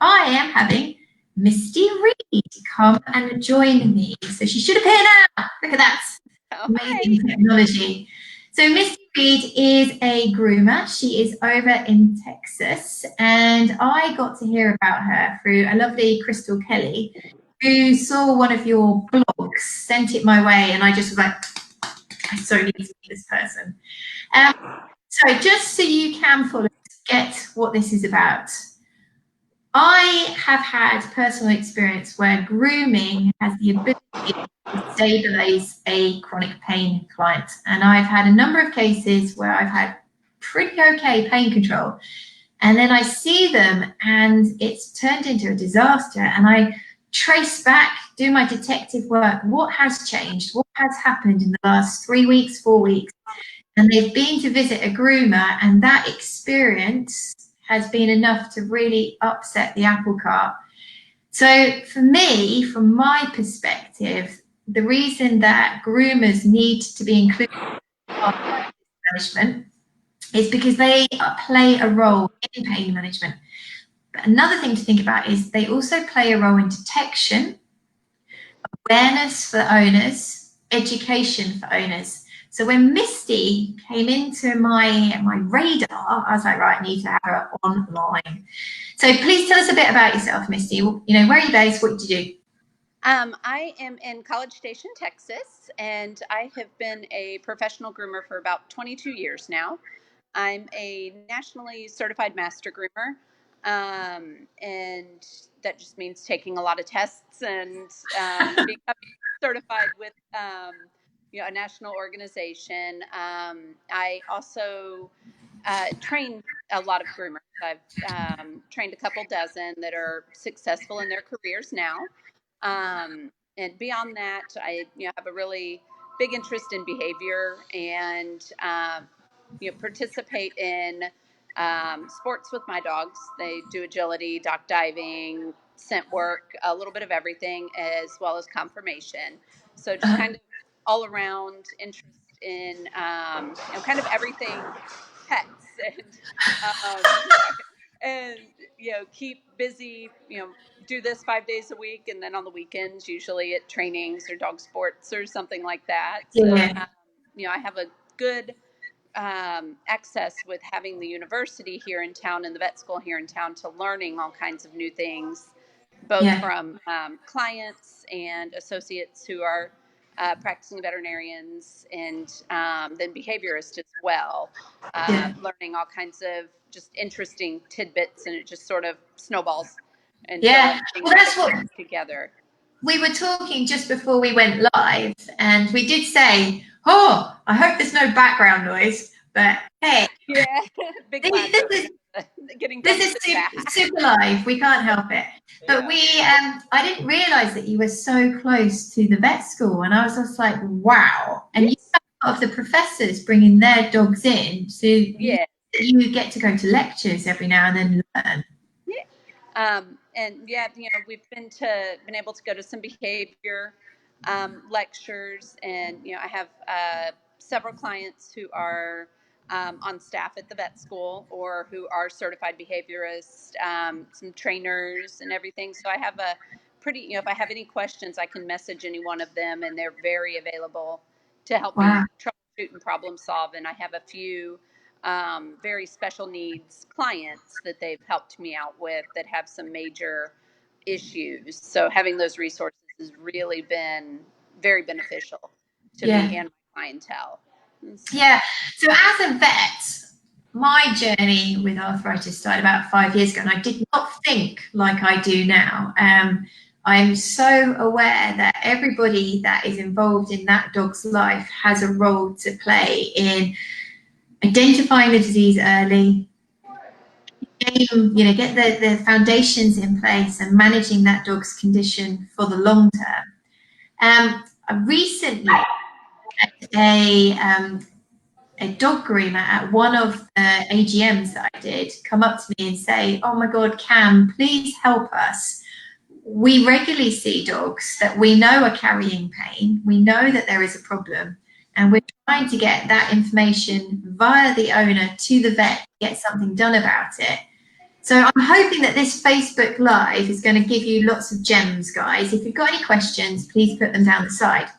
I am having Misty Reed come and join me. So she should appear now. Look at that. Amazing technology. So Misty Reed is a groomer. She is over in Texas, and I got to hear about her through a lovely Crystal Kelly, who saw one of your blogs, sent it my way, and I just was like, I so need to meet this person. So just so you can fully get what this is about, I have had personal experience where grooming has the ability to stabilize a chronic pain client. And I've had a number of cases where I've had pretty okay pain control. And then I see them and it's turned into a disaster. And I trace back, do my detective work. What has changed? What has happened in the last 3 weeks, 4 weeks? And they've been to visit a groomer, and that experience has been enough to really upset the apple cart. So for me, from my perspective, the reason that groomers need to be included in arthritis management is because they play a role in pain management. But another thing to think about is they also play a role in detection, awareness for owners, education for owners. So when Misty came into my radar, I was like, right, I need to have her online. So please tell us a bit about yourself, Misty. You know, where are you based? What do you do? I am in College Station, Texas, and I have been a professional groomer for about 22 years now. I'm a nationally certified master groomer, and that just means taking a lot of tests and becoming certified with a national organization. I also train a lot of groomers. I've trained a couple dozen that are successful in their careers now. And beyond that, I have a really big interest in behavior and participate in sports with my dogs. They do agility, dock diving, scent work, a little bit of everything, as well as conformation. So just kind of all around interest in kind of everything pets and keep busy, do this 5 days a week, and then on the weekends usually at trainings or dog sports or something like that. So I have a good access with having the university here in town and the vet school here in town to learning all kinds of new things, both from clients and associates who are practicing veterinarians, and then behaviorists as well, learning all kinds of just interesting tidbits, and it just sort of snowballs until well, that's what together. We were talking just before we went live, and we did say, oh, I hope there's no background noise, but hey, big this is super live. We can't help it. But I didn't realize that you were so close to the vet school, and I was just like, wow. And you have a lot of the professors bringing their dogs in, so you get to go to lectures every now and then and learn. And we've been able to go to some behavior lectures, and I have several clients who are on staff at the vet school or who are certified behaviorists, some trainers and everything. So I have a pretty, if I have any questions, I can message any one of them, and they're very available to help me troubleshoot and problem solve. And I have a few very special needs clients that they've helped me out with that have some major issues. So having those resources has really been very beneficial to me and my clientele. Yeah. So as a vet, my journey with arthritis started about 5 years ago, and I did not think like I do now. I'm so aware that everybody that is involved in that dog's life has a role to play in identifying the disease early, get the foundations in place and managing that dog's condition for the long term. I recently had a dog groomer at one of the AGMs that I did come up to me and say, oh my God, Cam, please help us. We regularly see dogs that we know are carrying pain. We know that there is a problem, and we're trying to get that information via the owner to the vet, get something done about it. So I'm hoping that this Facebook Live is going to give you lots of gems, guys. If you've got any questions, please put them down the side.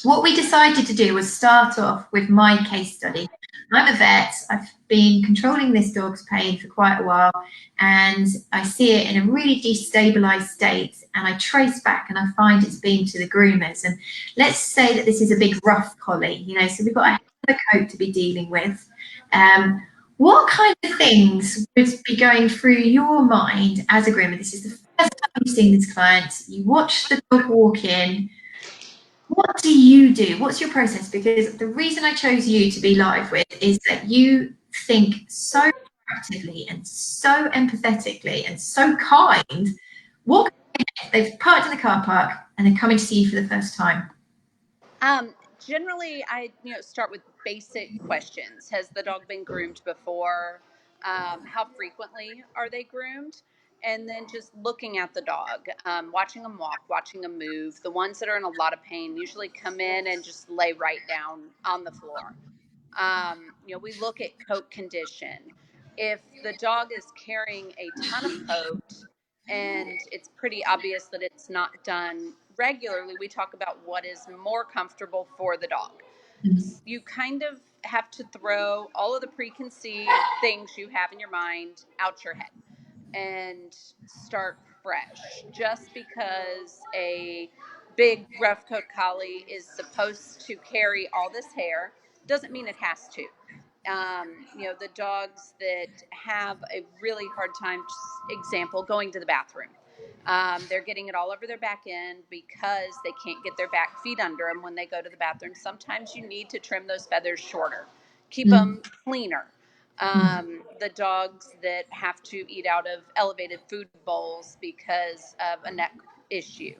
What we decided to do was start off with my case study. I'm a vet. I've been controlling this dog's pain for quite a while, and I see it in a really destabilized state, and I trace back and I find it's been to the groomers. And let's say that this is a big rough collie, you know, so we've got a hell of a coat to be dealing with. What kind of things would be going through your mind as a groomer? This is the first time you've seen this client. You watch the dog walk in. What do you do? What's your process? Because the reason I chose you to be live with is that you think so proactively and so empathetically and so kind. What they've parked in the car park and they're coming to see you for the first time? Generally, I start with basic questions. Has the dog been groomed before? How frequently are they groomed? And then just looking at the dog, watching them walk, watching them move. The ones that are in a lot of pain usually come in and just lay right down on the floor. We look at coat condition. If the dog is carrying a ton of coat and it's pretty obvious that it's not done regularly, we talk about what is more comfortable for the dog. You kind of have to throw all of the preconceived things you have in your mind out your head and start fresh. Just because a big rough coat collie is supposed to carry all this hair doesn't mean it has to. The dogs that have a really hard time, example, going to the bathroom. They're getting it all over their back end because they can't get their back feet under them when they go to the bathroom. Sometimes you need to trim those feathers shorter, keep them cleaner. The dogs that have to eat out of elevated food bowls because of a neck issue.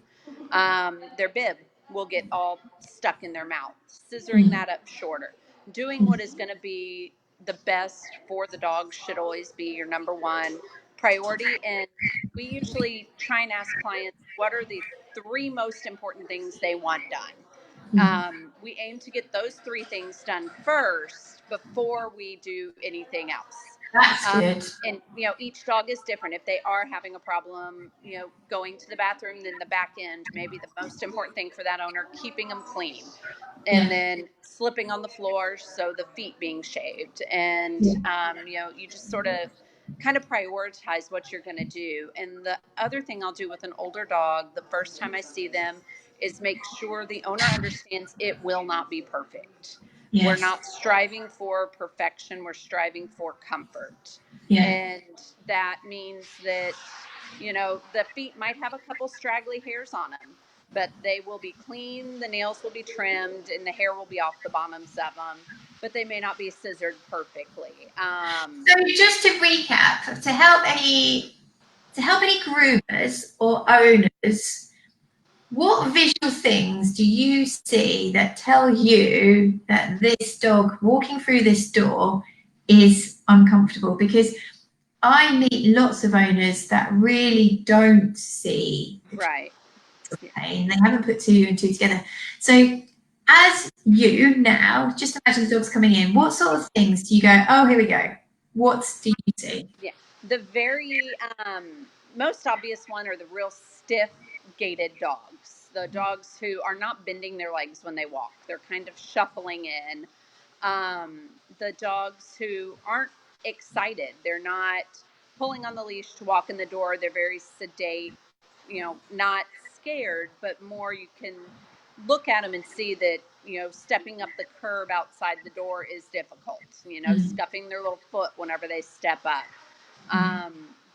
Their bib will get all stuck in their mouth, scissoring that up shorter. Doing what is going to be the best for the dog should always be your number one priority. And we usually try and ask clients what are the 3 most important things they want done. We aim to get those 3 things done first before we do anything else. That's good. And each dog is different. If they are having a problem, going to the bathroom, then the back end may be the most important thing for that owner, keeping them clean. And then slipping on the floor, so the feet being shaved. And, you just sort of kind of prioritize what you're going to do. And the other thing I'll do with an older dog, the first time I see them, is make sure the owner understands it will not be perfect. Yes. We're not striving for perfection. We're striving for comfort. Yeah. And that means that, the feet might have a couple straggly hairs on them, but they will be clean, the nails will be trimmed, and the hair will be off the bottoms of them, but they may not be scissored perfectly. So just to recap, to help any groomers or owners, what visual things do you see that tell you that this dog walking through this door is uncomfortable? Because I meet lots of owners that really don't see Right. pain. They haven't put 2 and 2 together. So as you now, just imagine the dog's coming in, what sort of things do you go, oh, here we go. What do you see? Yeah. The very most obvious one are the real stiff gaited dogs. The dogs who are not bending their legs when they walk. They're kind of shuffling in. The dogs who aren't excited. They're not pulling on the leash to walk in the door. They're very sedate, not scared, but more you can look at them and see that, stepping up the curb outside the door is difficult, scuffing their little foot whenever they step up.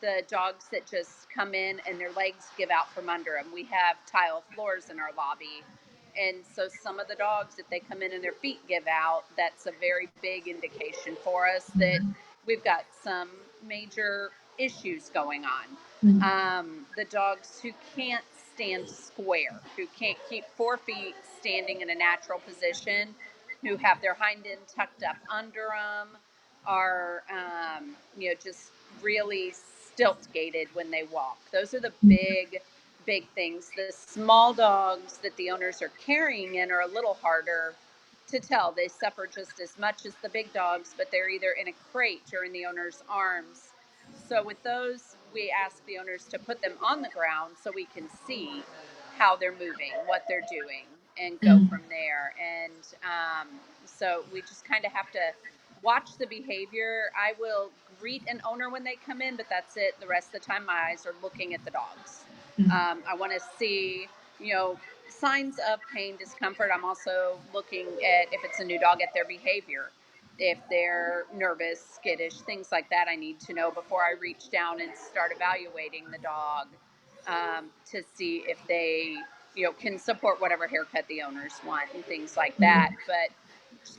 The dogs that just come in and their legs give out from under them. We have tile floors in our lobby. And so some of the dogs, if they come in and their feet give out, that's a very big indication for us that we've got some major issues going on. The dogs who can't stand square, who can't keep 4 feet standing in a natural position, who have their hind end tucked up under them, are, just really stilt gated when they walk. Those are the big things. The small dogs that the owners are carrying in are a little harder to tell. They suffer just as much as the big dogs, but they're either in a crate or in the owner's arms. So with those, we ask the owners to put them on the ground so we can see how they're moving, what they're doing, and go from there. And so we just kind of have to watch the behavior. I will greet an owner when they come in, but that's it. The rest of the time, my eyes are looking at the dogs. I want to see, signs of pain, discomfort. I'm also looking at, if it's a new dog, at their behavior. If they're nervous, skittish, things like that, I need to know before I reach down and start evaluating the dog, to see if they, can support whatever haircut the owners want and things like that. But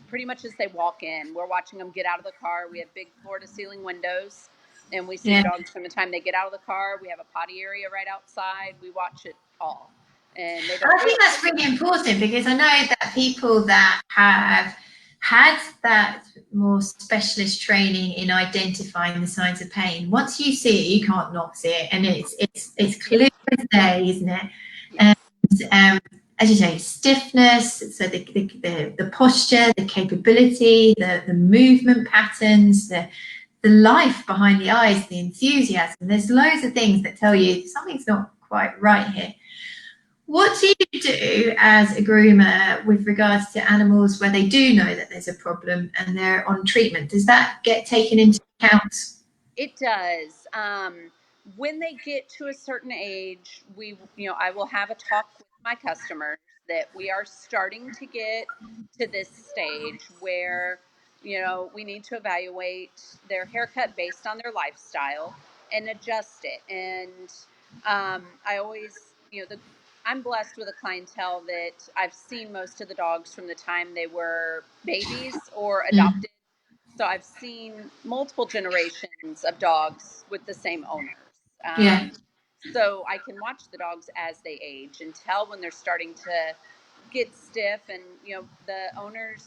pretty much as they walk in, we're watching them get out of the car. We have big floor-to-ceiling windows, and we see the dogs from the time they get out of the car. We have a potty area right outside. We watch it all. And they don't. I think that's really important, because I know that people that have had that more specialist training in identifying the signs of pain, once you see it, you can't not see it, and it's clear as day, isn't it? Yes. And as you say, stiffness, so the posture, the capability, the movement patterns, the life behind the eyes, the enthusiasm. There's loads of things that tell you something's not quite right here. What do you do as a groomer with regards to animals where they do know that there's a problem and they're on treatment? Does that get taken into account? It does. When they get to a certain age, I will have a talk with my customers that we are starting to get to this stage where, we need to evaluate their haircut based on their lifestyle and adjust it. And I always, I'm blessed with a clientele that I've seen most of the dogs from the time they were babies or adopted. So I've seen multiple generations of dogs with the same owners. Yeah. So I can watch the dogs as they age and tell when they're starting to get stiff. And, the owners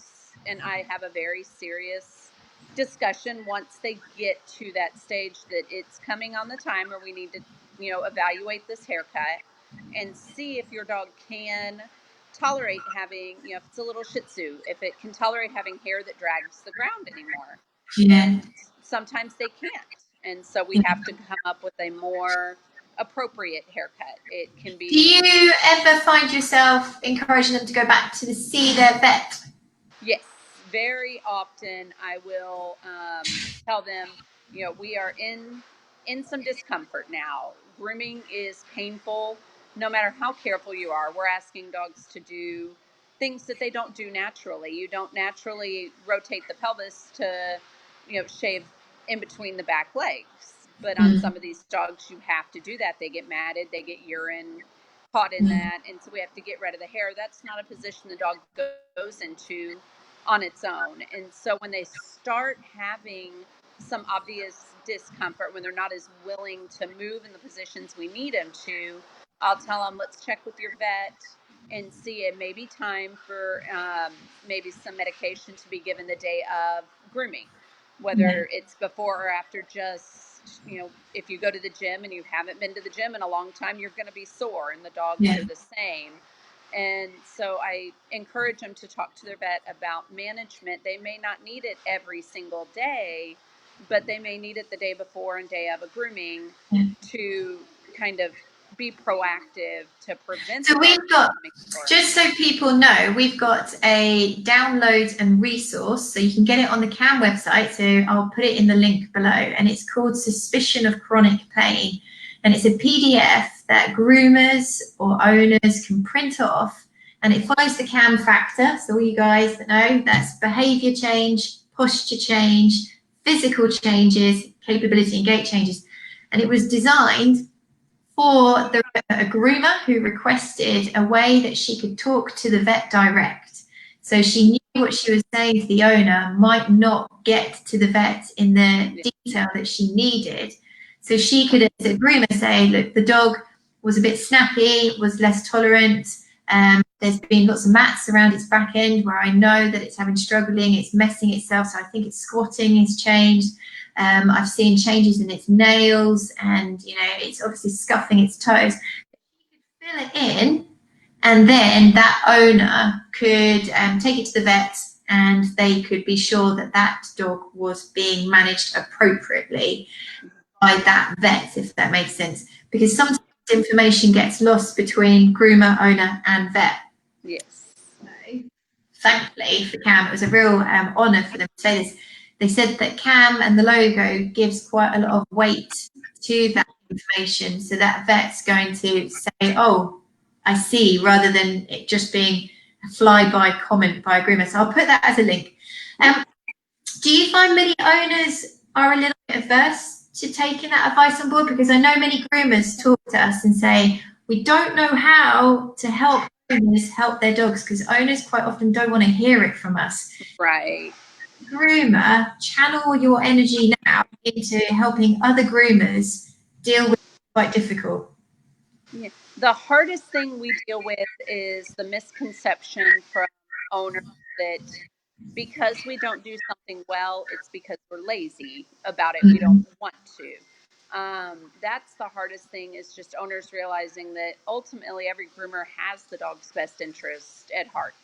and I have a very serious discussion once they get to that stage that it's coming on the time where we need to, evaluate this haircut and see if your dog can tolerate having, if it's a little Shih Tzu, if it can tolerate having hair that drags the ground anymore. Yeah. And sometimes they can't. And so we have to come up with a more appropriate haircut. It can be. Do you ever find yourself encouraging them to go back to see their vet? Yes, very often I will tell them, we are in some discomfort now. Grooming is painful. No matter how careful you are, we're asking dogs to do things that they don't do naturally. You don't naturally rotate the pelvis to, shave in between the back legs. But on some of these dogs, you have to do that. They get matted, they get urine caught in that, and so we have to get rid of the hair. That's not a position the dog goes into on its own. And so when they start having some obvious discomfort, when they're not as willing to move in the positions we need them to, I'll tell them, let's check with your vet and see, it may be time for maybe some medication to be given the day of grooming, whether it's before or after. Just, if you go to the gym and you haven't been to the gym in a long time, you're going to be sore, and the dogs are the same. And so I encourage them to talk to their vet about management. They may not need it every single day, but they may need it the day before and day of a grooming to kind of be proactive to prevent. So we've got, just so people know, we've got a download and resource, so you can get it on the CAM website. So I'll put it in the link below, and it's called Suspicion of Chronic Pain. And it's a PDF that groomers or owners can print off, and it follows the CAM factor. So all you guys that know, that's behavior change, posture change, physical changes, capability and gait changes. And it was designed for a groomer who requested a way that she could talk to the vet direct. So she knew what she was saying to the owner might not get to the vet in the detail that she needed. So she could, as a groomer, say, look, the dog was a bit snappy, was less tolerant. There's been lots of mats around its back end where I know that it's having struggling, it's messing itself, so I think its squatting has changed. I've seen changes in its nails, and it's obviously scuffing its toes. Fill it in, and then that owner could take it to the vet, and they could be sure that that dog was being managed appropriately by that vet, if that makes sense, because sometimes information gets lost between groomer, owner, and vet. Yes. So, thankfully for Cam, it was a real honour for them to say this. They said that Cam and the logo gives quite a lot of weight to that information, so that vet's going to say, "Oh, I see," rather than it just being a fly-by comment by a groomer. So I'll put that as a link. Do you find many owners are a little bit averse to taking that advice on board? Because I know many groomers talk to us and say, we don't know how to help owners help their dogs, because owners quite often don't want to hear it from us. Right. Groomer, channel your energy now into helping other groomers deal with quite difficult. Yeah. The hardest thing we deal with is the misconception from owners that because we don't do something well, it's because we're lazy about it. We don't want to. That's the hardest thing, is just owners realizing that ultimately every groomer has the dog's best interest at heart.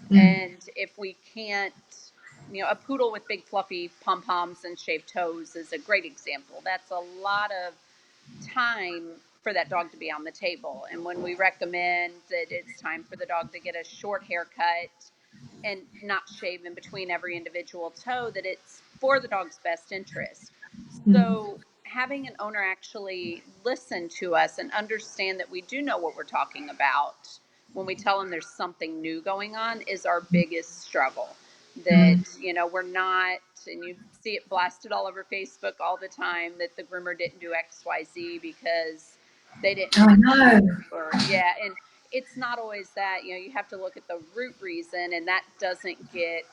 And if we can't, a poodle with big fluffy pom-poms and shaved toes is a great example. That's a lot of time for that dog to be on the table. And when we recommend that it's time for the dog to get a short haircut and not shave in between every individual toe, that it's for the dog's best interest. So having an owner actually listen to us and understand that we do know what we're talking about when we tell them there's something new going on is our biggest struggle. That, we're not, and you see it blasted all over Facebook all the time, that the groomer didn't do XYZ because they didn't want to. Or, and it's not always that. You have to look at the root reason, and that doesn't get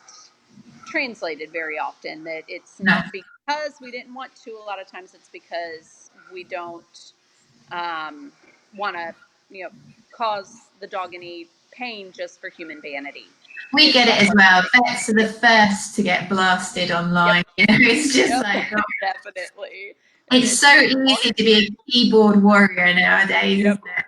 translated very often. That it's not because we didn't want to. A lot of times it's because we don't want to, cause the dog any pain just for human vanity. We get it as well. Vets are the first to get blasted online. It's just like, oh, definitely. It's so easy to be a keyboard warrior nowadays, isn't it?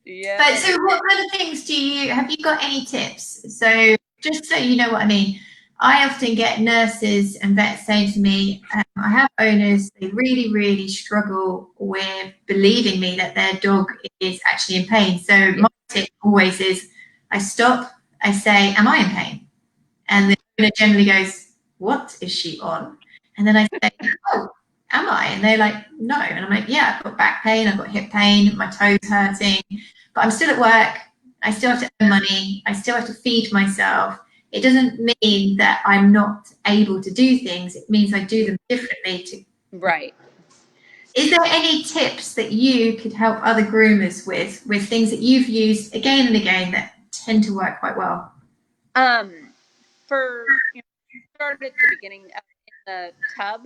Yeah. But so what kind of things have you got any tips? So just so you know what I mean, I often get nurses and vets saying to me, I have owners, they really, really struggle with believing me that their dog is actually in pain. So my tip always is I stop, I say, am I in pain? And the owner generally goes, what is she on? And then I say, oh, am I? And they're like, no. And I'm like, yeah, I've got back pain, I've got hip pain, my toes hurting, but I'm still at work. I still have to earn money. I still have to feed myself. It doesn't mean that I'm not able to do things. It means I do them differently. Right. Is there any tips that you could help other groomers with things that you've used again and again that tend to work quite well? Started at the beginning in the tub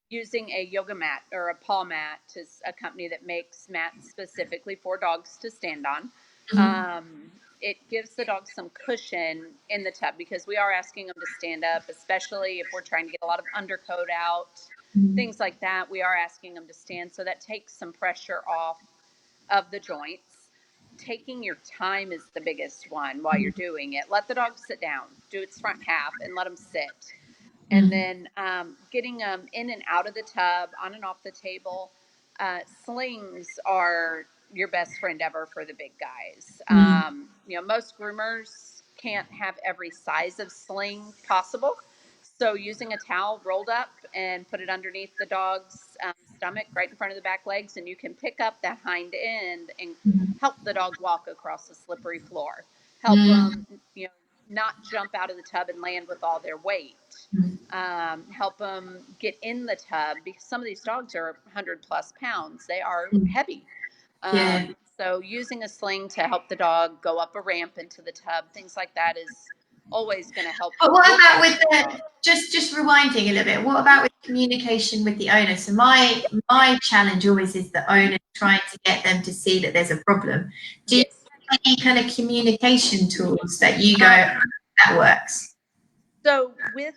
using a yoga mat, or a paw mat is a company that makes mats specifically for dogs to stand on. It gives the dog some cushion in the tub, because we are asking them to stand up, especially if we're trying to get a lot of undercoat out, things like that. We are asking them to stand, so that takes some pressure off of the joints. Taking your time is the biggest one while you're doing it. Let the dog sit down, do its front half, and let them sit. And then getting them in and out of the tub, on and off the table. Slings are your best friend ever for the big guys. Most groomers can't have every size of sling possible. So using a towel rolled up and put it underneath the dog's stomach, right in front of the back legs, and you can pick up that hind end and help the dog walk across the slippery floor. Help them, not jump out of the tub and land with all their weight. Help them get in the tub, because some of these dogs are 100 plus pounds. They are heavy. So using a sling to help the dog go up a ramp into the tub, things like that, is always going to help. But what about with just rewinding a little bit, what about with communication with the owner? So my challenge always is the owner trying to get them to see that there's a problem. Do you have any kind of communication tools that you go, that works? So with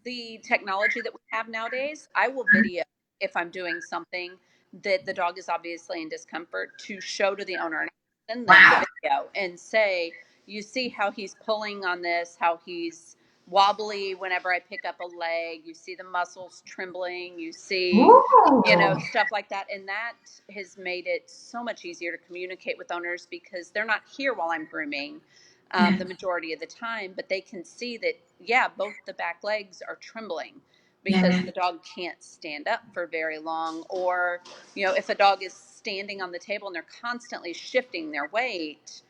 the technology that we have nowadays, I will video if I'm doing something that the dog is obviously in discomfort, to show to the owner, and send them the video and say, you see how he's pulling on this, how he's wobbly whenever I pick up a leg. You see the muscles trembling. You see, Ooh. stuff like that. And that has made it so much easier to communicate with owners because they're not here while I'm grooming the majority of the time, but they can see that, yeah, both the back legs are trembling because the dog can't stand up for very long. Or, if a dog is standing on the table and they're constantly shifting their weight,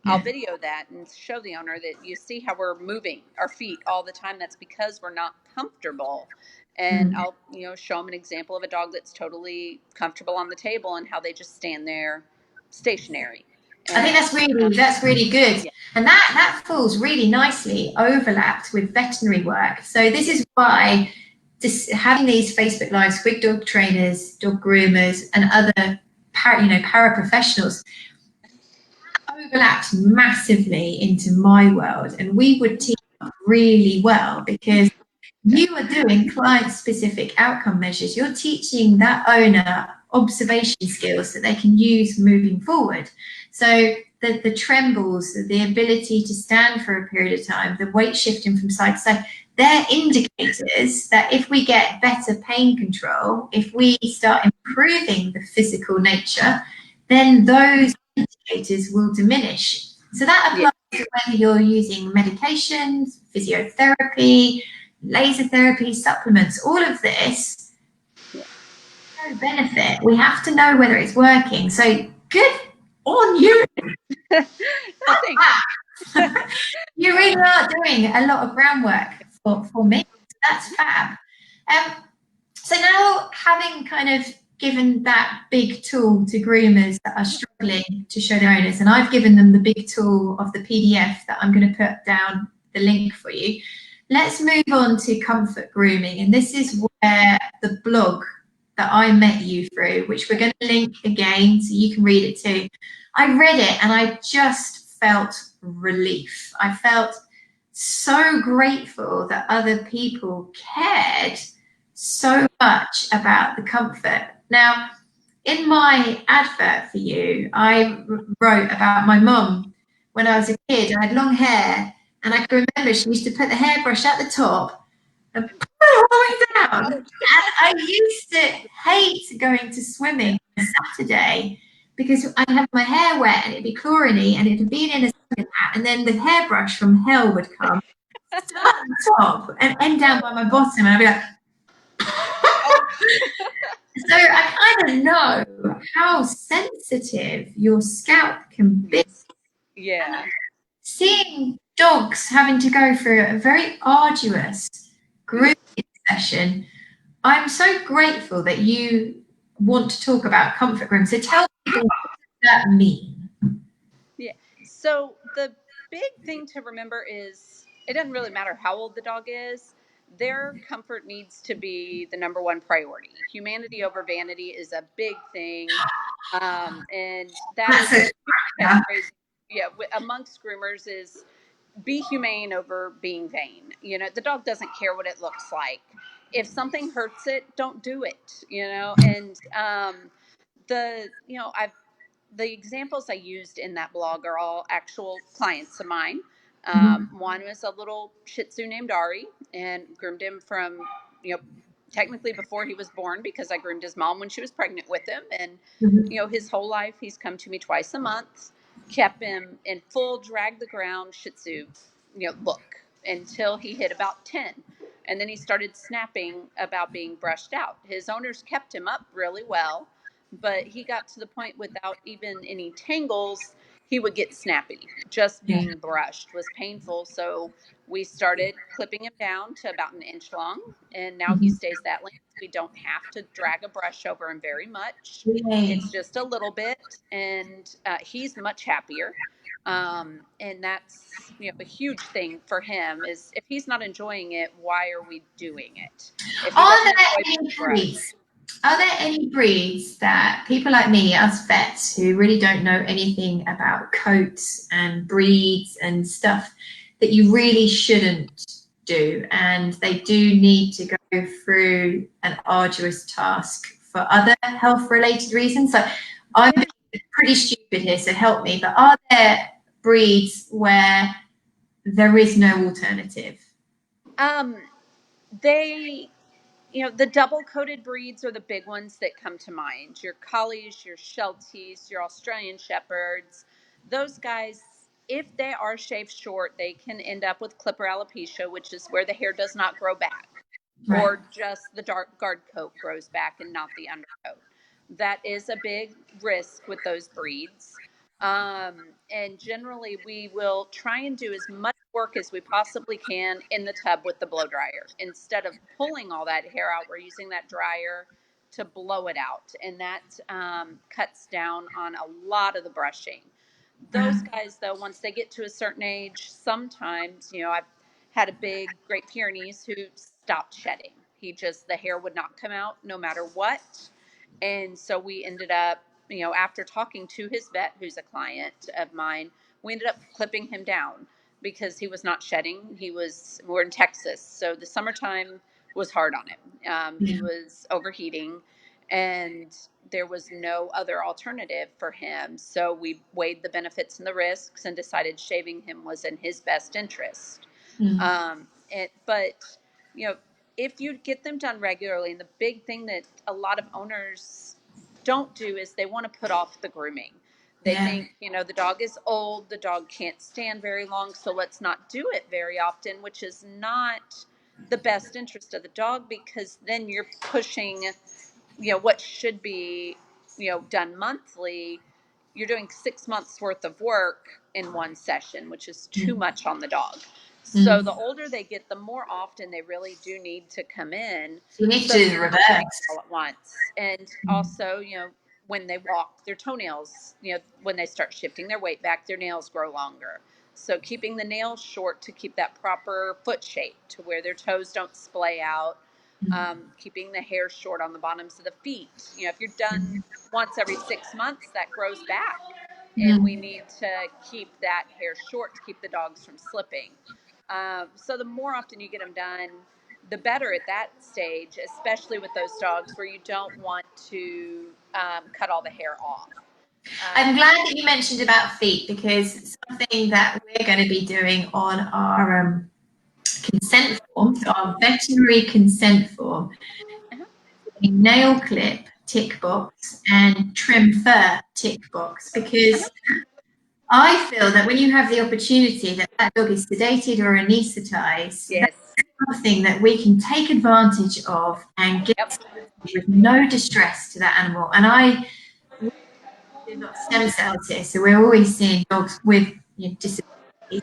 I'll video that and show the owner that you see how we're moving our feet all the time. That's because we're not comfortable. And I'll, show them an example of a dog that's totally comfortable on the table and how they just stand there stationary. And, I think that's really good. Yeah. And that falls really nicely overlapped with veterinary work. So this is why just having these Facebook Lives with dog trainers, dog groomers, and other paraprofessionals overlapped massively into my world, and we would team up really well because you are doing client-specific outcome measures. You're teaching that owner observation skills that they can use moving forward. So the trembles, the ability to stand for a period of time, the weight shifting from side to side, they're indicators that if we get better pain control, if we start improving the physical nature, then those indicators will diminish. So that applies to whether you're using medications, physiotherapy, laser therapy, supplements, all of this, no benefit. We have to know whether it's working. So good on you. You really are doing a lot of groundwork for me. That's fab. So now, having kind of given that big tool to groomers that are struggling to show their owners, and I've given them the big tool of the PDF that I'm going to put down the link for you. Let's move on to comfort grooming. And this is where the blog that I met you through, which we're going to link again so you can read it too. I read it and I just felt relief. I felt so grateful that other people cared so much about the comfort. Now, in my advert for you, I wrote about my mum. When I was a kid, I had long hair, and I can remember she used to put the hairbrush at the top and pull it all the way down. And I used to hate going to swimming on a Saturday because I'd have my hair wet and it'd be chlorine and it'd be in a swimming hat, and then the hairbrush from hell would come, start at the top and end down by my bottom, and I'd be like, so I kind of know how sensitive your scalp can be. Yeah. And seeing dogs having to go through a very arduous grooming session, I'm so grateful that you want to talk about comfort groom. So tell people what does that mean? Yeah. So the big thing to remember is it doesn't really matter how old the dog is. Their comfort needs to be the number one priority. Humanity over vanity is a big thing. And that is amongst groomers is be humane over being vain. The dog doesn't care what it looks like. If something hurts it, don't do it, and the examples I used in that blog are all actual clients of mine. One was a little Shih Tzu named Ari, and groomed him from, technically before he was born, because I groomed his mom when she was pregnant with him. And, his whole life, he's come to me twice a month, kept him in full drag the ground Shih Tzu, look until he hit about 10. And then he started snapping about being brushed out. His owners kept him up really well, but he got to the point without even any tangles, he would get snappy. Just being brushed was painful. So we started clipping him down to about an inch long, and now he stays that length. We don't have to drag a brush over him very much. It's just a little bit, and he's much happier. And that's a huge thing for him is if he's not enjoying it, why are we doing it? If he Are there any breeds that people like me, us vets, who really don't know anything about coats and breeds and stuff, that you really shouldn't do, and they do need to go through an arduous task for other health-related reasons? So I'm pretty stupid here, so help me, but are there breeds where there is no alternative? They, the double coated breeds are the big ones that come to mind. Your collies, your Shelties, your Australian Shepherds, those guys, if they are shaved short, they can end up with clipper alopecia, which is where the hair does not grow back, Right. or just the dark guard coat grows back and not the undercoat. That is a big risk with those breeds. And generally, we will try and do as much work as we possibly can in the tub with the blow dryer. Instead of pulling all that hair out, we're using that dryer to blow it out. And that cuts down on a lot of the brushing. Those guys, though, once they get to a certain age, sometimes, I've had a big Great Pyrenees who stopped shedding. The hair would not come out no matter what. And so we ended up, after talking to his vet, who's a client of mine, we ended up clipping him down because he was not shedding. We're in Texas, so the summertime was hard on him. He was overheating, and there was no other alternative for him. So we weighed the benefits and the risks and decided shaving him was in his best interest. But, you know, if you get them done regularly, and the big thing that a lot of owners don't do is they want to put off the grooming. They think, the dog is old, the dog can't stand very long, so let's not do it very often, which is not the best interest of the dog, because then you're pushing, what should be, done monthly. You're doing 6 months worth of work in one session, which is too much on the dog. So the older they get, the more often they really do need to come in. You need to do the reverse all at once. And also, when they walk, their toenails, when they start shifting their weight back, their nails grow longer. So keeping the nails short to keep that proper foot shape to where their toes don't splay out. Keeping the hair short on the bottoms of the feet. If you're done once every 6 months, that grows back. And we need to keep that hair short to keep the dogs from slipping. So the more often you get them done, the better at that stage, especially with those dogs where you don't want to cut all the hair off. I'm glad that you mentioned about feet, because something that we're going to be doing on our consent form, so our veterinary consent form, a nail clip tick box and trim fur tick box, because I feel that when you have the opportunity that that dog is sedated or anesthetized, that's something that we can take advantage of and get with no distress to that animal. And we've got stem cells here, so we're always seeing dogs with disabilities.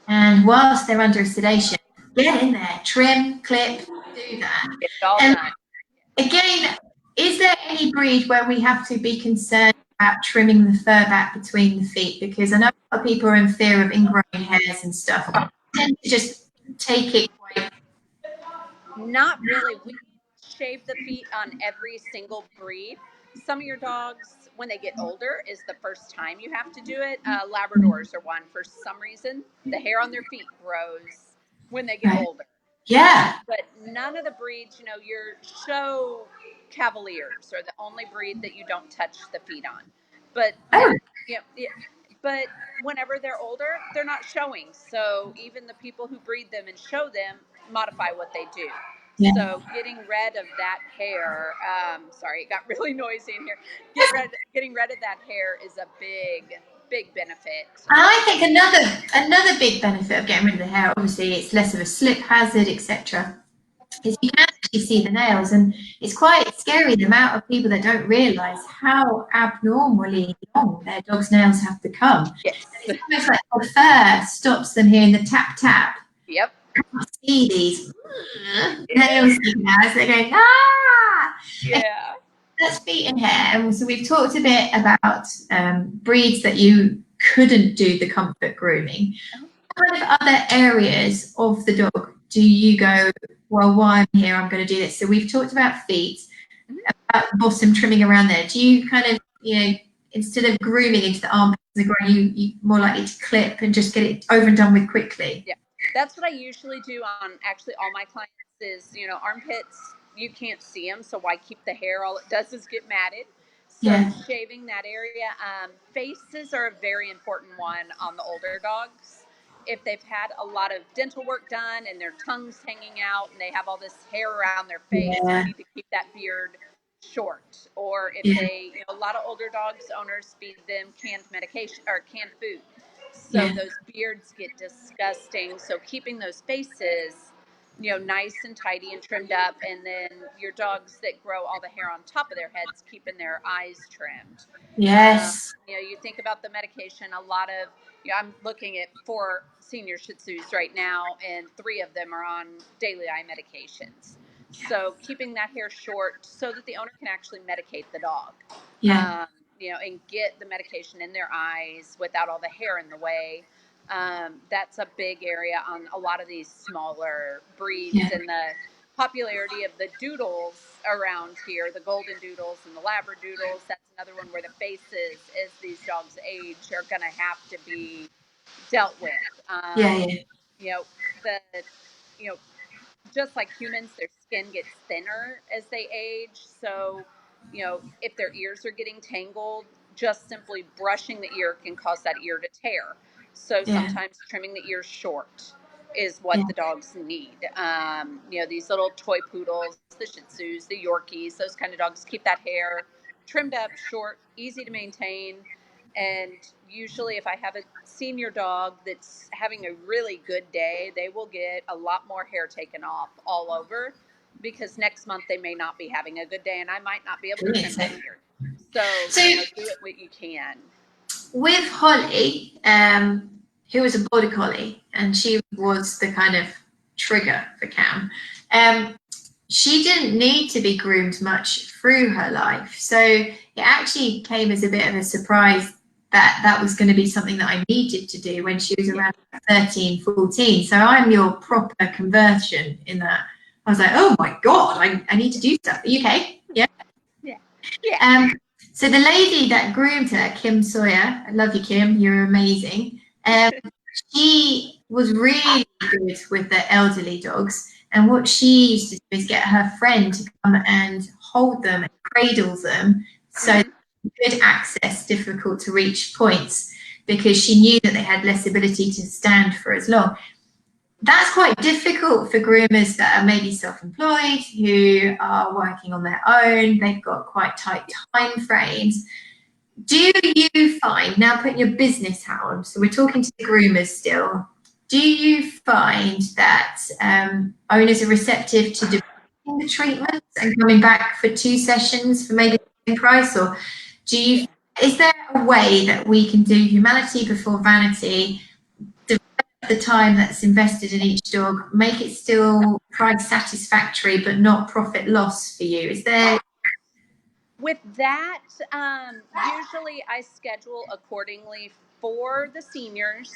And whilst they're under sedation, get in there, trim, clip, do that. Get it all done. Again, is there any breed where we have to be concerned about trimming the fur back between the feet? Because I know a lot of people are in fear of ingrown hairs and stuff. I tend to just take it quite. Not really. We shave the feet on every single breed. Some of your dogs, when they get older, is the first time you have to do it. Labradors are one. For some reason, the hair on their feet grows when they get older. Yeah. But none of the breeds, your show Cavaliers are the only breed that you don't touch the feet on. But but whenever they're older, they're not showing. So even the people who breed them and show them modify what they do. Yeah. So getting rid of that hair, sorry, it got really noisy in here. Getting rid of that hair is a big benefit. I think another big benefit of getting rid of the hair, obviously it's less of a slip hazard, etc., is you can actually see the nails, and it's quite scary the amount of people that don't realise how abnormally long their dog's nails have become. Yes. It's almost like the fur stops them hearing the tap tap. Yep. I see these nails now as they're going, ah! Yeah. That's feet and hair. And so we've talked a bit about breeds that you couldn't do the comfort grooming. What kind of other areas of the dog do you go, well, while I'm here, I'm going to do this? So we've talked about feet, about bottom trimming around there. Do you kind of, instead of grooming into the armpits and the groin, you more likely to clip and just get it over and done with quickly? Yeah, that's what I usually do on actually all my clients is, armpits, you can't see them, so why keep the hair? All it does is get matted. So shaving that area. Faces are a very important one on the older dogs. if they've had a lot of dental work done and their tongue's hanging out and they have all this hair around their face, you Yeah. need to keep that beard short. Or if Yeah. they, a lot of older dogs owners feed them canned medication or canned food, so Yeah. those beards get disgusting. So keeping those faces, nice and tidy and trimmed up, and then your dogs that grow all the hair on top of their heads, keeping their eyes trimmed. Yes. You think about the medication. A lot of, I'm looking at 4 senior Shih Tzus right now, and 3 of them are on daily eye medications. So keeping that hair short so that the owner can actually medicate the dog, Yeah. and get the medication in their eyes without all the hair in the way. That's a big area on a lot of these smaller breeds, Yeah. and the popularity of the doodles around here, the golden doodles and the labradoodles. That's another one where the faces, as these dogs age, are going to have to be dealt with. Yeah. Yeah. You know, the you know just like humans, their skin gets thinner as they age. So, if their ears are getting tangled, just simply brushing the ear can cause that ear to tear. So Yeah. sometimes trimming the ears short is Yeah. what the dogs need. These little toy poodles, the Shih Tzus, the Yorkies, those kind of dogs keep that hair trimmed up, short, easy to maintain. And usually, if I have a senior dog that's having a really good day, they will get a lot more hair taken off all over, because next month they may not be having a good day and I might not be able to trim that beard. So, So do it what you can. with Holly, who was a border collie, and she was the kind of trigger for Cam. She didn't need to be groomed much through her life, so it actually came as a bit of a surprise that that was going to be something that I needed to do when she was around 13, 14. So I'm your proper conversion in that. I was like, oh my God, I need to do stuff. Are you okay? Yeah. Yeah. Yeah. So the lady that groomed her, Kim Sawyer, I love you, Kim, you're amazing. She was really good with the elderly dogs. And what she used to do is get her friend to come and hold them and cradle them so good access, difficult to reach points, because she knew that they had less ability to stand for as long. That's quite difficult for groomers that are maybe self-employed, who are working on their own. They've got quite tight time frames. Do you find, now putting your business hat on, so we're talking to the groomers still, do you find that owners are receptive to doing the treatments and coming back for 2 sessions for maybe the same price? Or is there a way that we can do humanity before vanity, the time that's invested in each dog, make it still price satisfactory but not profit loss for you? Is there? With that, usually I schedule accordingly for the seniors.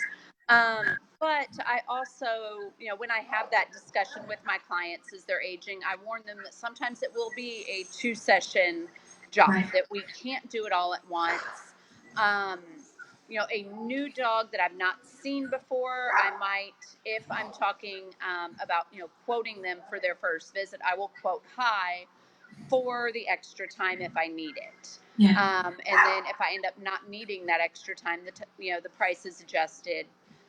But I also, when I have that discussion with my clients as they're aging, I warn them that sometimes it will be a 2-session job, Right. that we can't do it all at once. Um, a new dog that I've not seen before, I might, if I'm talking about, quoting them for their first visit, I will quote high for the extra time if I need it. Yeah. And then if I end up not needing that extra time, the price is adjusted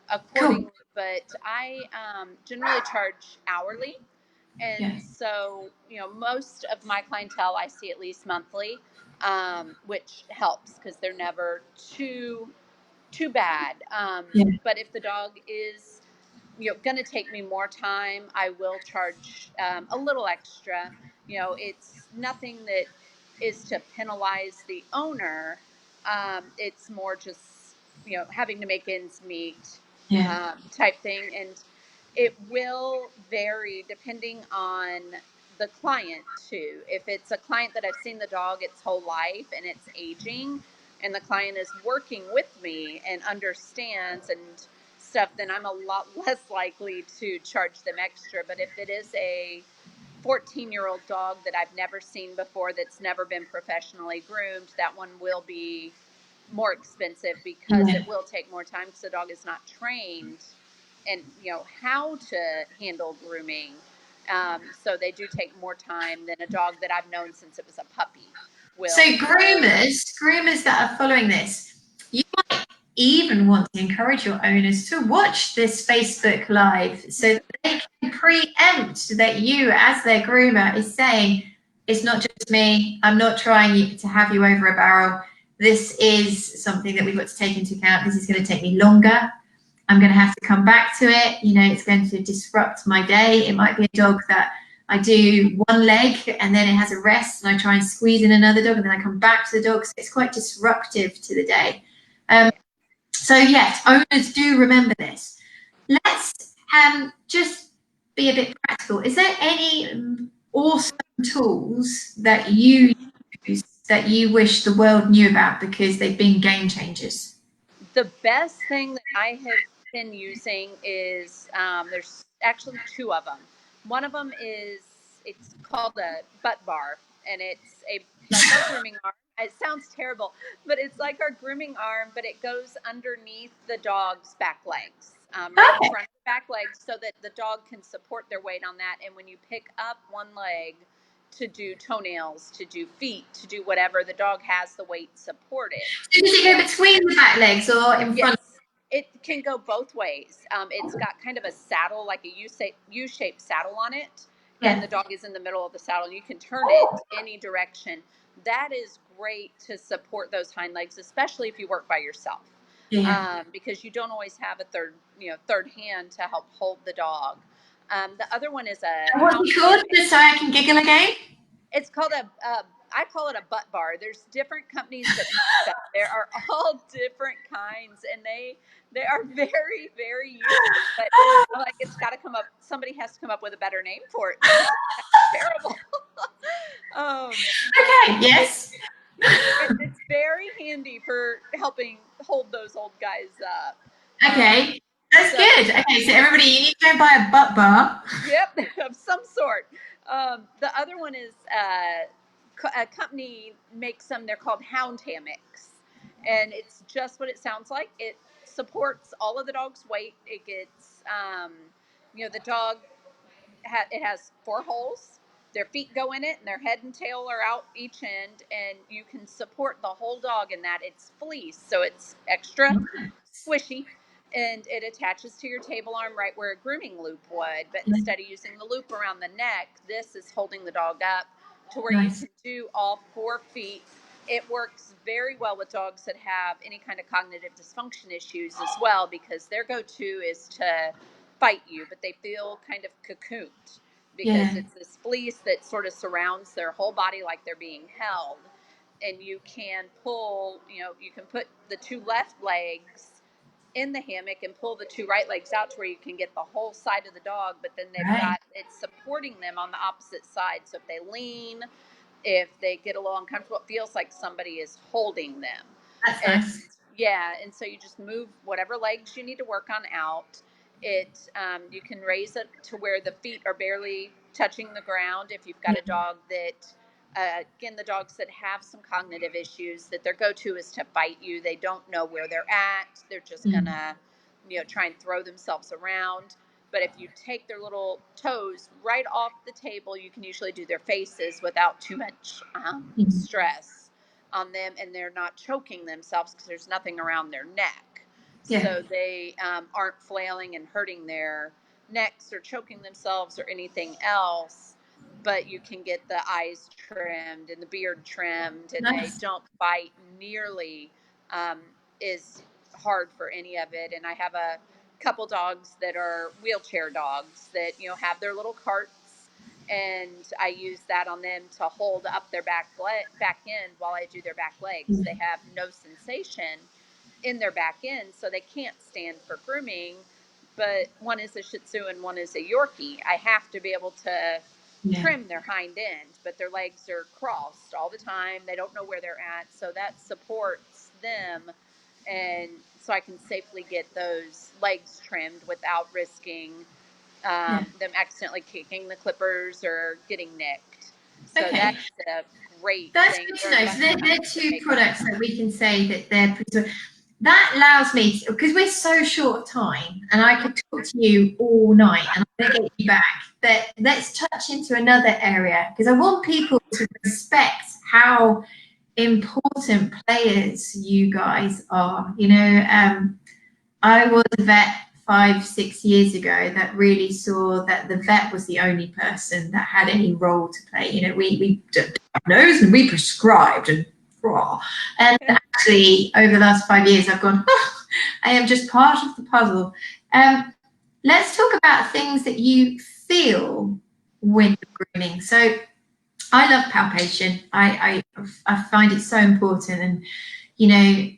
Cool. accordingly. But I generally charge hourly, and Yeah. so most of my clientele I see at least monthly, which helps because they're never too bad. Yeah. But if the dog is going to take me more time, I will charge a little extra. It's nothing that is to penalize the owner. It's more just having to make ends meet, Yeah. type thing. And it will vary depending on the client too. If it's a client that I've seen the dog its whole life and it's aging, and the client is working with me and understands and stuff, then I'm a lot less likely to charge them extra. But if it is a 14-year-old dog that I've never seen before, that's never been professionally groomed, that one will be more expensive, because Yeah. it will take more time, because the dog is not trained and how to handle grooming. So they do take more time than a dog that I've known since it was a puppy So will. groomers that are following this, you might even want to encourage your owners to watch this Facebook Live so that they can preempt that you, as their groomer, is saying, it's not just me, I'm not trying to have you over a barrel. This is something that we've got to take into account. This is going to take me longer. I'm going to have to come back to it. You know, it's going to disrupt my day. It might be a dog that I do one leg and then it has a rest and I try and squeeze in another dog and then I come back to the dog. So it's quite disruptive to the day. So yes, owners do remember this. Let's just be a bit practical. Is there any awesome tools that you use that you wish the world knew about because they've been game changers? The best thing that I have been using is there's actually two of them. One of them is it's called a butt bar, and it's like our grooming arm. It sounds terrible, but it's like our grooming arm, but it goes underneath the dog's back legs, right in front of the back legs, so that the dog can support their weight on that. And when you pick up one leg to do toenails, to do feet, to do whatever, the dog has the weight supported. So does it go between the back legs or in front? Yes, it can go both ways. It's got kind of a saddle, like a U-shaped saddle on it, and the dog is in the middle of the saddle. You can turn it any direction. That is great to support those hind legs, especially if you work by yourself, because you don't always have a third hand to help hold the dog. The other one is what's it called? Just so I can giggle again. It's called I call it a butt bar. There's different companies that make them. There are all different kinds, and they are very, very useful. But I'm like, it's got to come up. Somebody has to come up with a better name for it. That's terrible. Okay. Yes. It's very handy for helping hold those old guys up. Okay. That's good. Okay, so everybody, you need to go buy a butt bar. Yep, of some sort. The other one is a company makes them. They're called hound hammocks, and it's just what it sounds like. It supports all of the dog's weight. It gets, the dog. It has 4 holes. Their feet go in it, and their head and tail are out each end, and you can support the whole dog in that. It's fleece, so it's extra squishy, and it attaches to your table arm right where a grooming loop would. But instead of using the loop around the neck, this is holding the dog up to where you can do all 4 feet. It works very well with dogs that have any kind of cognitive dysfunction issues as well, because their go-to is to fight you, but they feel kind of cocooned because it's this fleece that sort of surrounds their whole body like they're being held. And you can pull, you can put the 2 left legs in the hammock and pull the 2 right legs out to where you can get the whole side of the dog, but then they've got it supporting them on the opposite side. So if they lean, if they get a little uncomfortable, it feels like somebody is holding them. That's nice. Yeah, and so you just move whatever legs you need to work on out. You can raise it to where the feet are barely touching the ground. If you've got a dog that, again, the dogs that have some cognitive issues, that their go-to is to bite you. They don't know where they're at. They're just gonna, try and throw themselves around. But if you take their little toes right off the table, you can usually do their faces without too much stress on them, and they're not choking themselves because there's nothing around their neck. So they aren't flailing and hurting their necks or choking themselves or anything else. But you can get the eyes trimmed and the beard trimmed, and they don't bite nearly as hard for any of it. And I have a couple dogs that are wheelchair dogs that have their little carts, and I use that on them to hold up their back end while I do their back legs. They have no sensation in their back end, so they can't stand for grooming. But one is a Shih Tzu and one is a Yorkie. I have to be able to trim their hind end, but their legs are crossed all the time. They don't know where they're at, so that supports them. And so I can safely get those legs trimmed without risking them accidentally kicking the clippers or getting nicked. So that's a great thing. Good to know. So they're 2 products that we can say that they're pretty. That allows me, because we're so short of time, and I could talk to you all night, and I'm going to get you back. But let's touch into another area, because I want people to respect how important players you guys are. You know, I was a vet 5-6 years ago that really saw that the vet was the only person that had any role to play. You know, we diagnosed and we prescribed and raw. And actually, over the last 5 years, I've gone, oh, I am just part of the puzzle. Let's talk about things that you feel when you're grooming. So I love palpation. I find it so important. And, you know,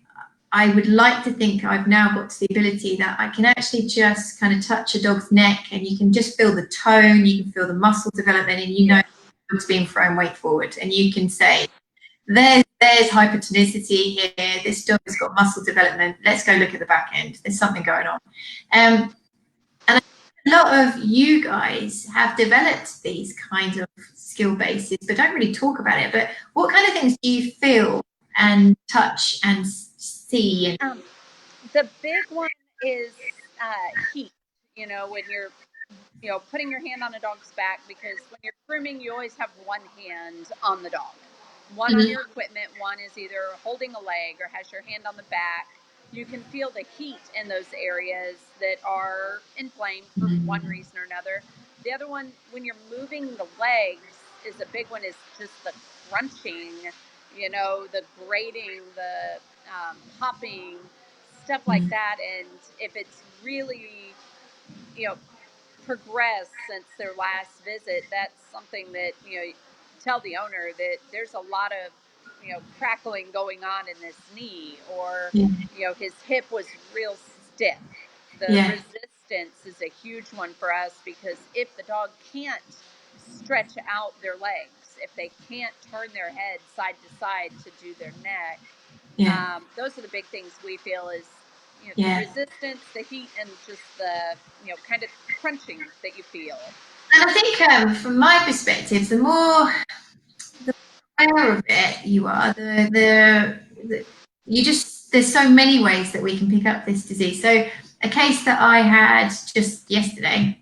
I would like to think I've now got to the ability that I can actually just kind of touch a dog's neck and you can just feel the tone, you can feel the muscle development, and you know the dog's being thrown weight forward. And you can say, there's hypertonicity here, this dog has got muscle development, let's go look at the back end, there's something going on. And a lot of you guys have developed these kinds of skill bases but don't really talk about it. But what kind of things do you feel and touch and see? And the big one is heat. You know, when you're putting your hand on a dog's back, because when you're grooming, you always have one hand on the dog, one on your equipment, one is either holding a leg or has your hand on the back. You can feel the heat in those areas that are inflamed for one reason or another. The other one, when you're moving the legs, is a big one, is just the crunching, you know, the grating, the hopping, stuff like that. And if it's really, you know, progressed since their last visit, that's something that, you know, tell the owner that there's a lot of, you know, crackling going on in this knee, or, you know, his hip was real stiff. The resistance is a huge one for us, because if the dog can't stretch out their legs, if they can't turn their head side to side to do their neck, those are the big things we feel is, you know, the resistance, the heat, and just the, you know, kind of crunching that you feel. And I think from my perspective, the more aware of it you are, you just, there's so many ways that we can pick up this disease. So a case that I had just yesterday,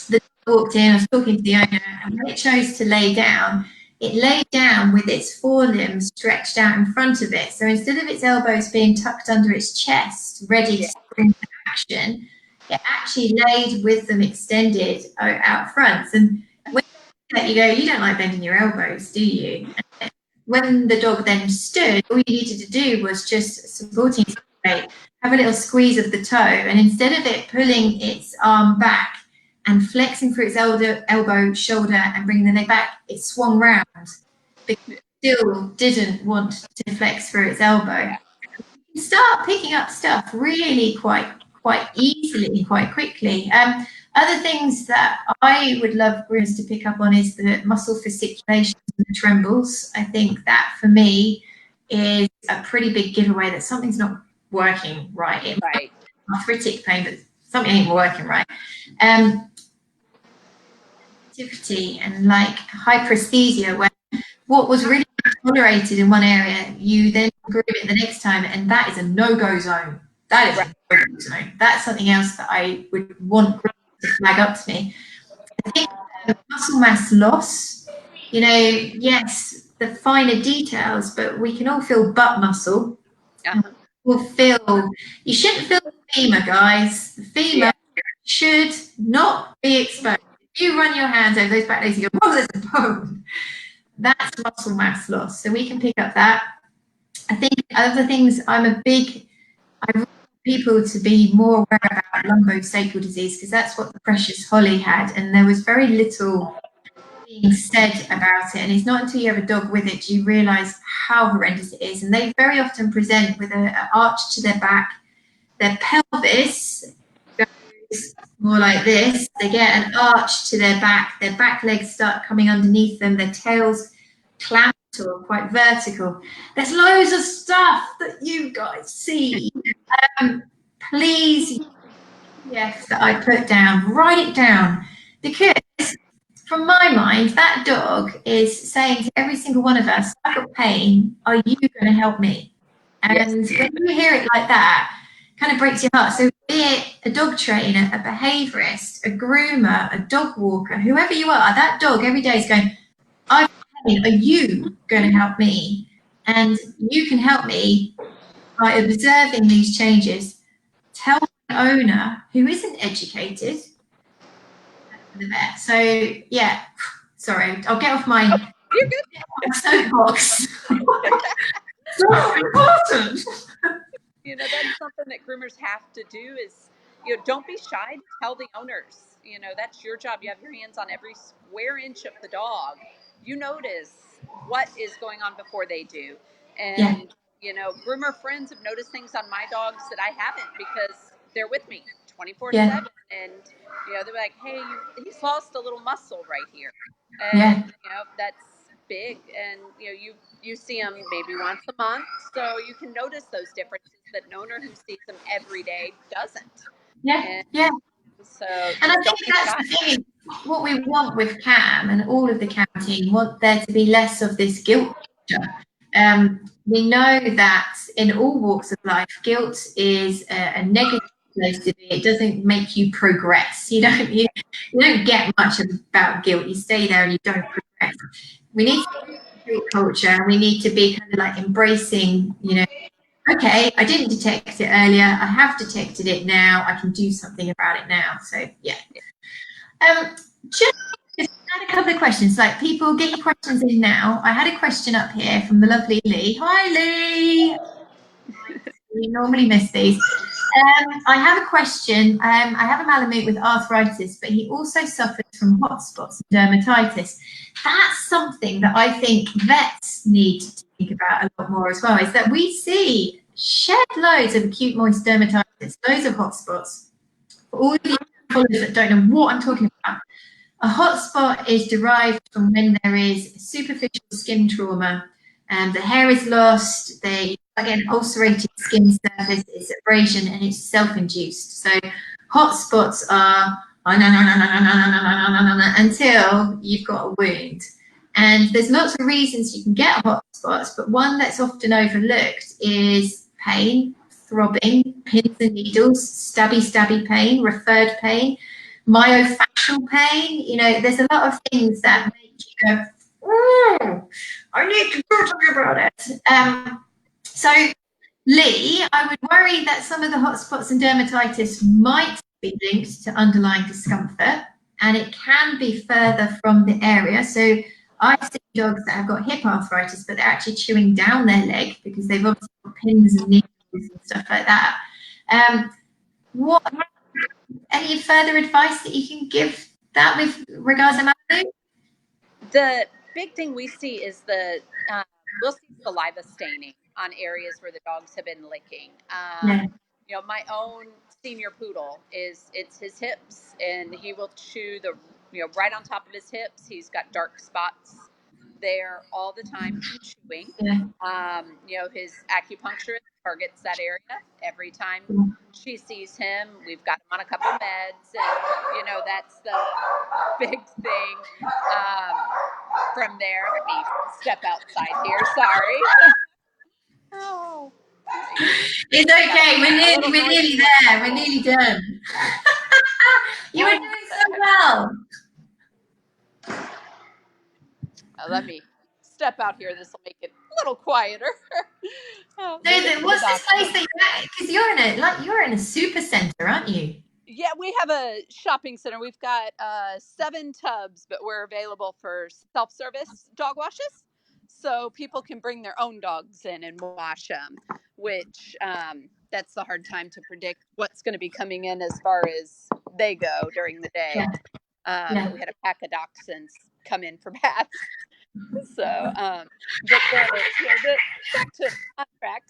the dog walked in, I was talking to the owner, and when it chose to lay down, it laid down with its forelimbs stretched out in front of it. So instead of its elbows being tucked under its chest, ready to spring to action, it actually laid with them extended out front. And when you go, you don't like bending your elbows, do you? And when the dog then stood, all you needed to do was just supporting its weight, have a little squeeze of the toe, and instead of it pulling its arm back and flexing through its elbow, shoulder, and bringing the neck back, it swung round because it still didn't want to flex through its elbow. You start picking up stuff really quite easily, quite quickly. Other things that I would love groomers to pick up on is the muscle fasciculations and the trembles. I think that for me is a pretty big giveaway that something's not working right. It might be arthritic pain, but something ain't working right. Activity and like hyperesthesia, where what was really tolerated in one area, you then groom it the next time, and that is a no-go zone. That is a no-go zone. That's something else that I would want to flag up to me. I think muscle mass loss, you know, yes, the finer details, but we can all feel butt muscle. We'll feel, you shouldn't feel the femur, guys. The femur should not be exposed. If you run your hands over those back legs, you go, oh, there's a bone. That's muscle mass loss. So we can pick up that. I think other things, I want people to be more aware about lumbosacral disease, because that's what the precious Holly had, and there was very little being said about it. And it's not until you have a dog with it do you realise how horrendous it is. And they very often present with an arch to their back. Their pelvis goes more like this. They get an arch to their back legs start coming underneath them, their tails clamp or quite vertical. There's loads of stuff that you guys see. Please, yes, that I put down, write it down, because from my mind, that dog is saying to every single one of us, I've got pain, are you going to help me? And when you hear it like that, it kind of breaks your heart. So be it a dog trainer, a behaviourist, a groomer, a dog walker, whoever you are, that dog every day is going, I'm pain, are you going to help me? And you can help me by observing these changes. Tell the owner who isn't educated for the vet. So yeah, sorry, I'll get off my soapbox. So important. That's something that groomers have to do is, don't be shy to tell the owners. That's your job. You have your hands on every square inch of the dog. You notice what is going on before they do. And, groomer friends have noticed things on my dogs that I haven't because they're with me 24/7. And, they're like, hey, he's lost a little muscle right here. And, that's big. And, you see them maybe once a month. So you can notice those differences that an owner who sees them every day doesn't. And so and I think that's the thing. What we want with Cam and all of the Cam team, want there to be less of this guilt culture. We know that in all walks of life, guilt is a negative place to be. It doesn't make you progress. You don't get much about guilt. You stay there and you don't progress. We need guilt culture. We need to be kind of like embracing, okay, I didn't detect it earlier. I have detected it now. I can do something about it now. So yeah. Just had a couple of questions. Like, people, get your questions in now. I had a question up here from the lovely Lee. Hi, Lee. We normally miss these. I have a question. I have a Malamute with arthritis, but he also suffers from hot spots and dermatitis. That's something that I think vets need to think about a lot more as well, is that we see shed loads of acute moist dermatitis, loads of hot spots. For all of you followers that don't know what I'm talking about, a hot spot is derived from when there is superficial skin trauma and the hair is lost, they get an ulcerated skin surface, it's abrasion, and it's self-induced. So hot spots are until you've got a wound. And there's lots of reasons you can get hot spots, but one that's often overlooked is pain, throbbing, pins and needles, stabby pain, referred pain, myofascial pain. There's a lot of things that make you go, oh, I need to do something about it. So, Lee, I would worry that some of the hotspots and dermatitis might be linked to underlying discomfort, and it can be further from the area. So I've seen dogs that have got hip arthritis, but they're actually chewing down their leg because they've obviously got pins and needles and stuff like that. Any further advice that you can give that with regards to Malibu? The big thing we see is we'll see saliva staining on areas where the dogs have been licking. My own senior poodle it's his hips, and he will chew right on top of his hips. He's got dark spots there all the time from chewing. His acupuncturist targets that area every time she sees him. We've got him on a couple meds, and that's the big thing. From there, let me step outside here. Sorry. Oh. It's okay. We're nearly there. We're nearly done. You were doing so well. Let me step out here. This will make it a little quieter. What's this place that you're at? Because you're in a super center, aren't you? Yeah, we have a shopping center. We've got 7 tubs, but we're available for self-service dog washes. So people can bring their own dogs in and wash them, which that's the hard time to predict what's going to be coming in as far as they go during the day. But we had a pack of dachshunds come in for baths. So, but back to on track,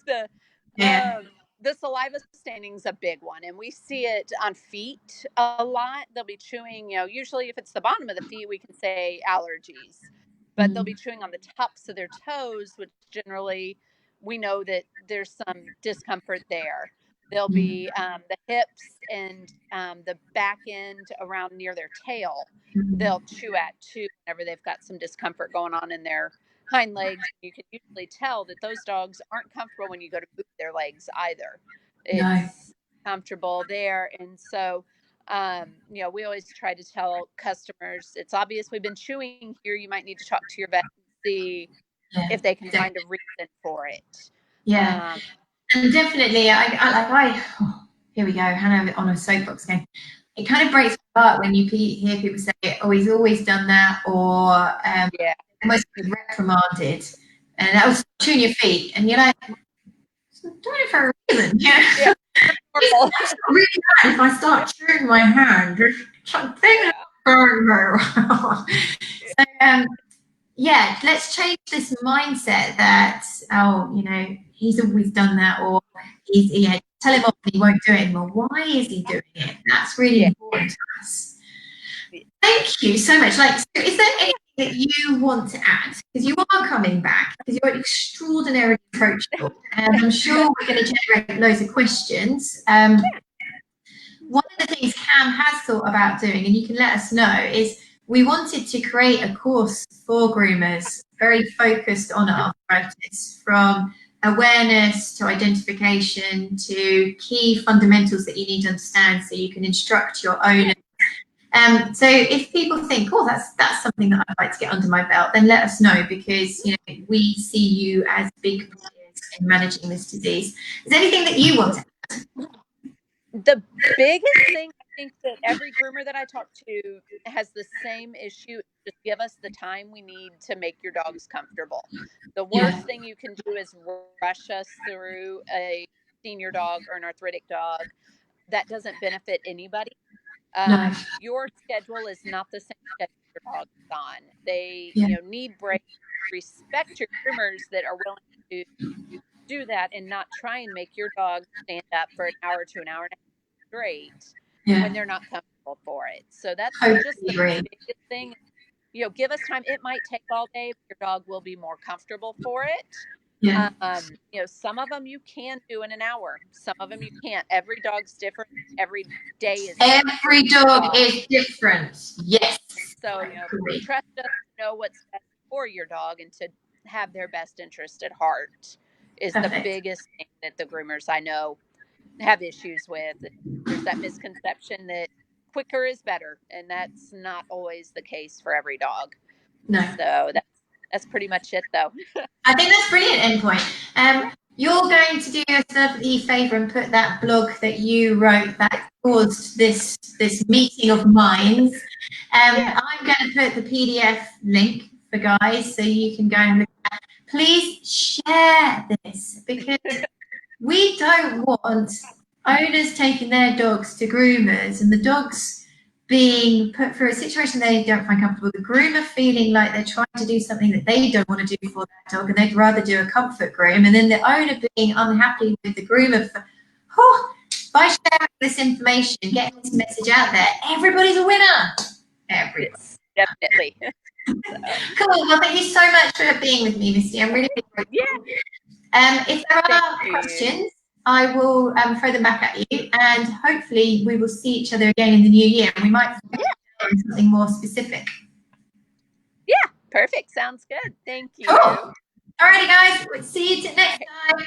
the saliva staining is a big one, and we see it on feet a lot. They'll be chewing, usually if it's the bottom of the feet, we can say allergies, but they'll be chewing on the tops of their toes, which generally we know that there's some discomfort there. There'll be the hips and the back end around near their tail. They'll chew at too whenever they've got some discomfort going on in their hind legs. You can usually tell that those dogs aren't comfortable when you go to move their legs either. It's comfortable there. And so, we always try to tell customers, it's obvious we've been chewing here. You might need to talk to your vet and see if they can find a reason for it. Yeah. And definitely, here we go, Hannah on a soapbox again. It kind of breaks my heart when you hear people say, oh, he's always done that, or almost reprimanded, and that was touching your feet, and you're like, I'm doing it for a reason. Yeah. It's really bad if I start chewing my hand. Things aren't very well. So, yeah, let's change this mindset that, oh, you know, he's always done that, or tell him off and he won't do it anymore. Why is he doing it? That's really important to us. Thank you so much. Like, so is there anything that you want to add? Because you are coming back, because you're extraordinarily approachable, and I'm sure we're going to generate loads of questions. One of the things Cam has thought about doing, and you can let us know, is we wanted to create a course for groomers very focused on arthritis, from awareness to identification to key fundamentals that you need to understand so you can instruct your owners. So if people think, oh, that's something that I'd like to get under my belt, then let us know, because you know we see you as big players in managing this disease. Is there anything that you want to add? The biggest thing I think that every groomer that I talk to has the same issue. Just give us the time we need to make your dogs comfortable. The worst thing you can do is rush us through a senior dog or an arthritic dog. That doesn't benefit anybody. No. Your schedule is not the same schedule your dog is on. They need breaks. Respect your groomers that are willing to do that and not try and make your dog stand up for an hour to an hour and a half straight when they're not comfortable for it. So that's just the biggest thing. You know, give us time. It might take all day, but your dog will be more comfortable for it. Yeah. You know, some of them you can do in an hour. Some of them you can't. Every dog's different. Every day is different. Every dog is different. Yes. So, you know, trust us to know what's best for your dog and to have their best interest at heart is the biggest thing that the groomers I know have issues with. There's that misconception that quicker is better, and that's not always the case for every dog. No. So that's pretty much it, though. I think that's brilliant endpoint. You're going to do yourself the favour and put that blog that you wrote that caused this meeting of minds. I'm going to put the PDF link for guys so you can go and look at. Please share this, because we don't want owners taking their dogs to groomers and the dogs being put through a situation they don't find comfortable, the groomer feeling like they're trying to do something that they don't want to do for that dog and they'd rather do a comfort groom, and then the owner being unhappy with the groomer by sharing this information, getting this message out there, everybody's a winner. Everybody. Yes, definitely. Cool. Well, thank you so much for being with me, Misty. I'm really grateful. If there are questions, I will throw them back at you, and hopefully we will see each other again in the new year, and we might find something more specific. Yeah, perfect. Sounds good. Thank you. Cool. Alrighty, guys. We'll see you next time.